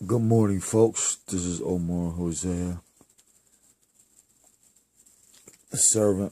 Good morning, folks. This is Omar Hosea, a servant.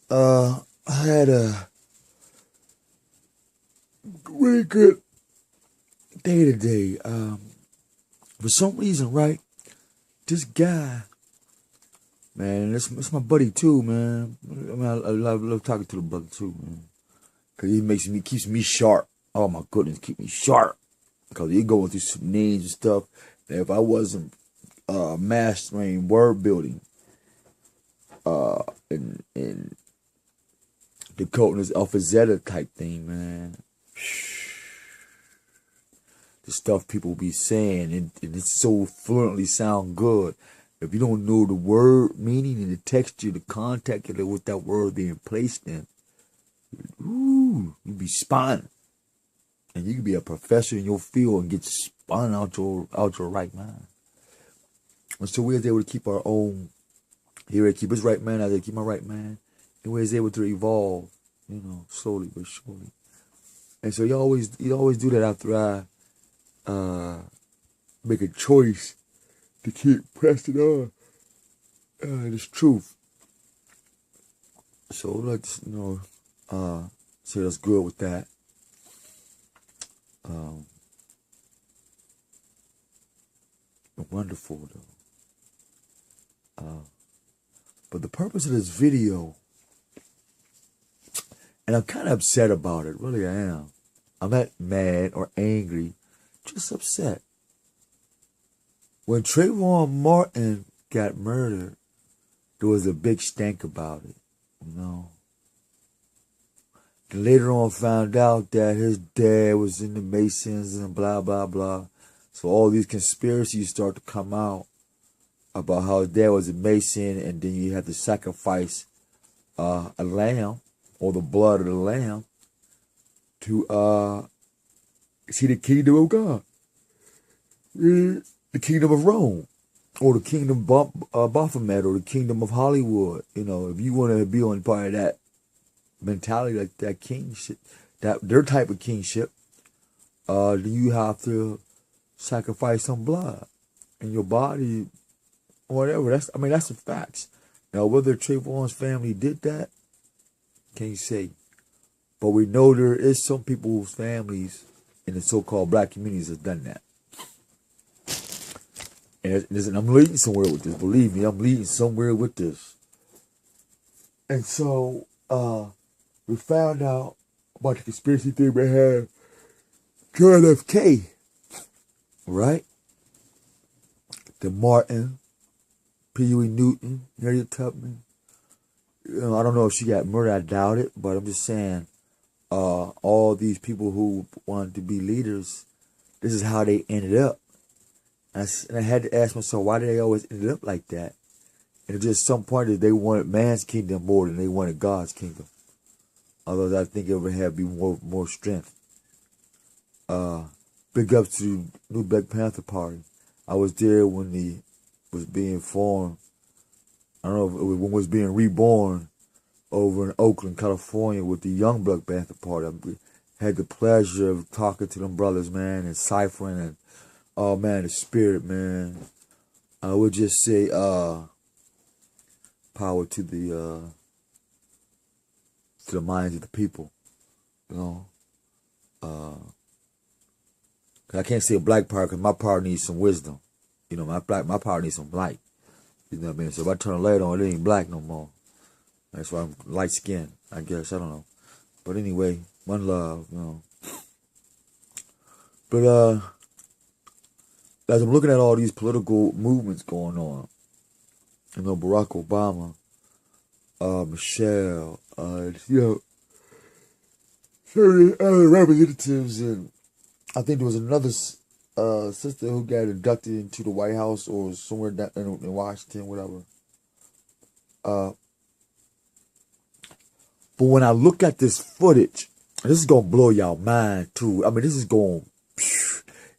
I had a really good day today. For some reason, right, this guy, man, it's my buddy too, man. I mean, I love talking to the brother too, man, cause he keeps me sharp. Oh my goodness, keep me sharp. Cause he going through some names and stuff. And if I wasn't mastering word building, and the Codeness Alpha Zeta type thing, man. The stuff people be saying, and it's so fluently sound good. If you don't know the word meaning and the texture, the context of what that word being placed in, ooh, you be spun. And you can be a professor in your field and get spun out your right mind. And so we're able to keep our own, here to keep his right mind, I able to keep my right mind. And we're able to evolve, slowly but surely. And so you always do that after I make a choice to keep pressing on this truth. So let's say that's good with that. Wonderful though. But the purpose of this video, and I'm kind of upset about it, really I am. I'm not mad or angry, just upset. When Trayvon Martin got murdered, there was a big stank about it, And later on found out that his dad was in the Masons and blah, blah, blah. So all these conspiracies start to come out about how his dad was a Mason, and then you have to sacrifice a lamb or the blood of the lamb to see the kingdom of God, the kingdom of Rome, or the kingdom of Baphomet, or the kingdom of Hollywood. If you want to be on part of that mentality, like that kingship, their type of kingship, then you have to sacrifice some blood in your body, whatever. That's the facts. Now, whether Trayvon's family did that, can't say. But we know there is some people's families in the so-called black communities have done that. And I'm leading somewhere with this. Believe me, I'm leading somewhere with this. And so, we found out about the conspiracy theory behind John F. K. Right? The Martin, P.U.E. Newton, Harriet Tubman. I don't know if she got murdered. I doubt it. But I'm just saying, all these people who wanted to be leaders, this is how they ended up. And I had to ask myself, why did they always end up like that? And just some point that they wanted man's kingdom more than they wanted God's kingdom. Although I think it would have be more strength. Big ups to the new Black Panther Party. I was there when it was being formed. I don't know if it was when it was being reborn over in Oakland, California, with the young Black Panther Party. I had the pleasure of talking to them brothers, man, and ciphering, and oh man, the spirit, man. I would just say, power to the minds of the people, Cause I can't say a black power, cause my power needs some wisdom. My power needs some light. You know what I mean? So if I turn a light on, it ain't black no more. That's why I'm light skinned, I guess. I don't know. But anyway, one love, But as I'm looking at all these political movements going on, Barack Obama, Michelle, certain other representatives, and I think there was another sister who got inducted into the White House or somewhere down in Washington, whatever. But when I look at this footage, this is gonna blow y'all mind too. I mean, this is going.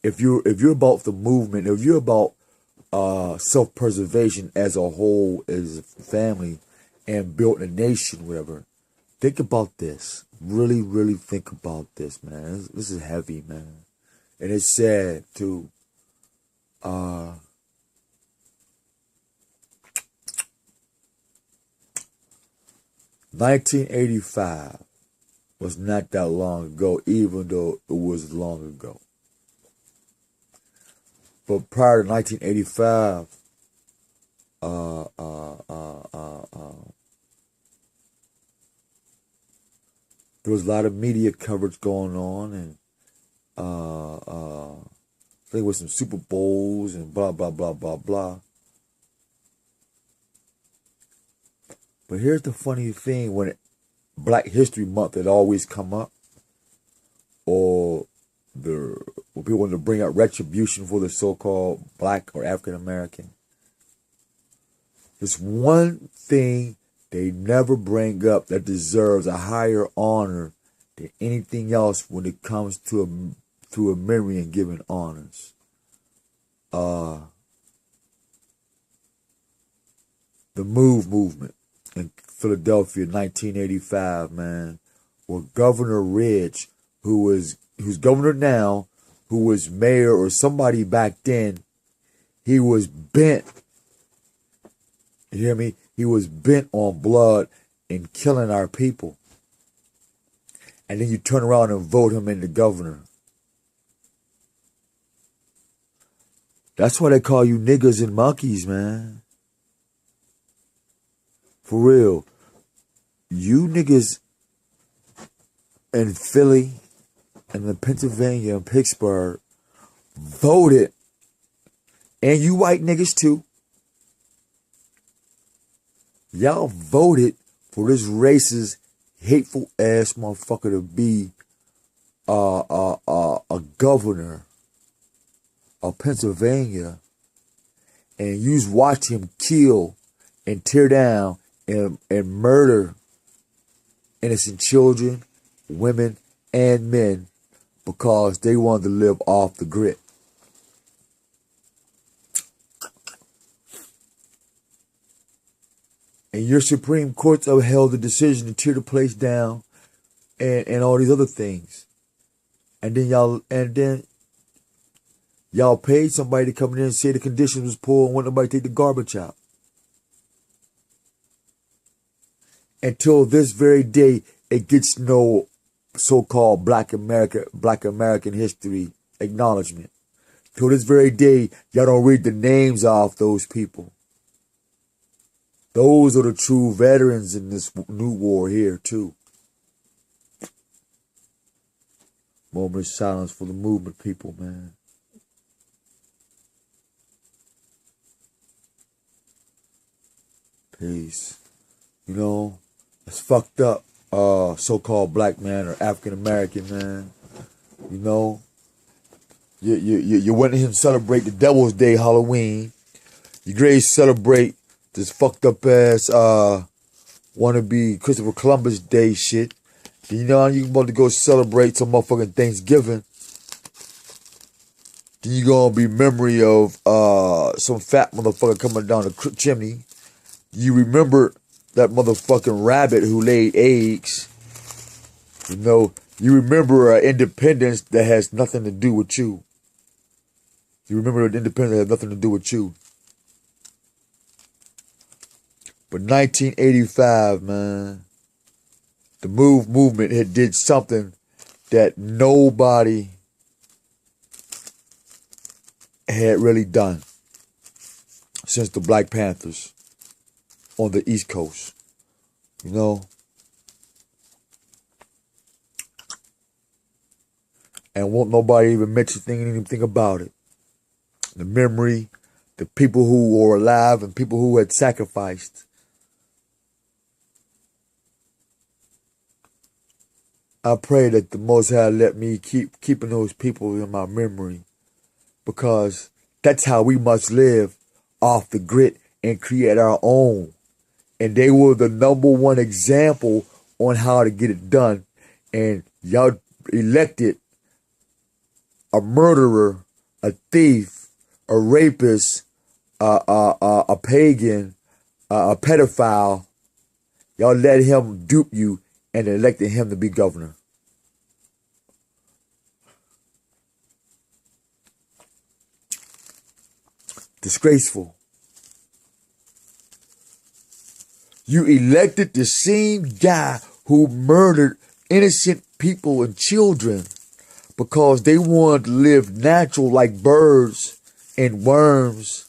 If you're about the movement, if you're about self-preservation as a whole, as a family, and built a nation, whatever, Think about this. Really, really think about this, man. This is heavy, man. And it's sad, too. 1985 was not that long ago, even though it was long ago. But prior to 1985, there was a lot of media coverage going on, and I think it was some Super Bowls and blah, blah, blah, blah, blah. But here's the funny thing, when Black History Month had always come up, or when people wanted to bring out retribution for the so-called Black or African American, there's one thing they never bring up that deserves a higher honor than anything else when it comes to a memory and giving honors. The movement in Philadelphia, 1985, man, where Governor Ridge, who's governor now, who was mayor or somebody back then, he was bent. You hear me? He was bent on blood and killing our people. And then you turn around and vote him into governor. That's why they call you niggas and monkeys, man. For real. You niggas in Philly and in Pennsylvania and Pittsburgh voted, and you white niggas too, y'all voted for this racist, hateful ass motherfucker to be a governor of Pennsylvania, and you watched him kill and tear down and murder innocent children, women, and men because they wanted to live off the grid. And your Supreme Courts upheld the decision to tear the place down and all these other things. And then y'all paid somebody to come in and say the conditions was poor and want nobody to take the garbage out. Until this very day, it gets no so-called Black American history acknowledgement. Till this very day, y'all don't read the names off those people. Those are the true veterans in this new war here, too. Moment of silence for the movement people, man. Peace. You know, it's fucked up. So-called black man or African American man. You know, you went to him celebrate the Devil's Day, Halloween. You grade celebrate this fucked up ass wannabe Christopher Columbus Day shit. Then you know you about to go celebrate some motherfucking Thanksgiving. Then you gonna be memory of some fat motherfucker coming down the chimney. You remember that motherfucking rabbit who laid eggs. You know, you remember independence that has nothing to do with you. You remember an independence that has nothing to do with you. But 1985, man, the movement had did something that nobody had really done since the Black Panthers on the East Coast. You know? And won't nobody even mention anything about it. The memory, the people who were alive and people who had sacrificed. I pray that the Most High let me keeping those people in my memory, because that's how we must live, off the grid and create our own. And they were the #1 example on how to get it done. And y'all elected a murderer, a thief, a rapist, a pagan, a pedophile. Y'all let him dupe you and elected him to be governor. Disgraceful. You elected the same guy who murdered innocent people and children because they wanted to live natural like birds and worms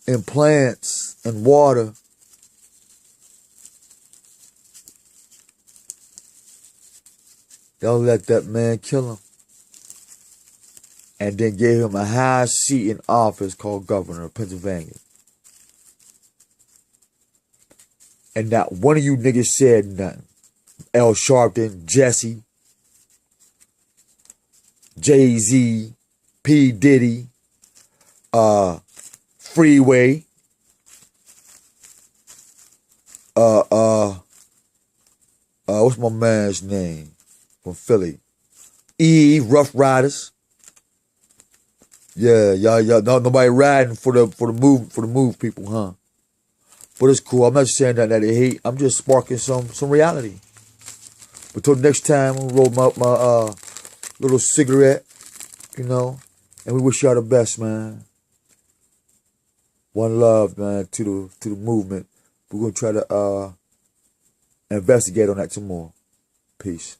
and plants and water. Y'all let that man kill him. And then gave him a high seat in office called governor of Pennsylvania. And not one of you niggas said nothing. L. Sharpton, Jesse, Jay-Z, P. Diddy, Freeway, what's my man's name from Philly? Rough Riders. Yeah, y'all, nobody riding for the move people, huh? But it's cool. I'm not saying that they hate. I'm just sparking some reality. But till next time, I'm gonna roll my little cigarette, you know, and we wish y'all the best, man. One love, man, to the movement. We're gonna try to investigate on that some more. Peace.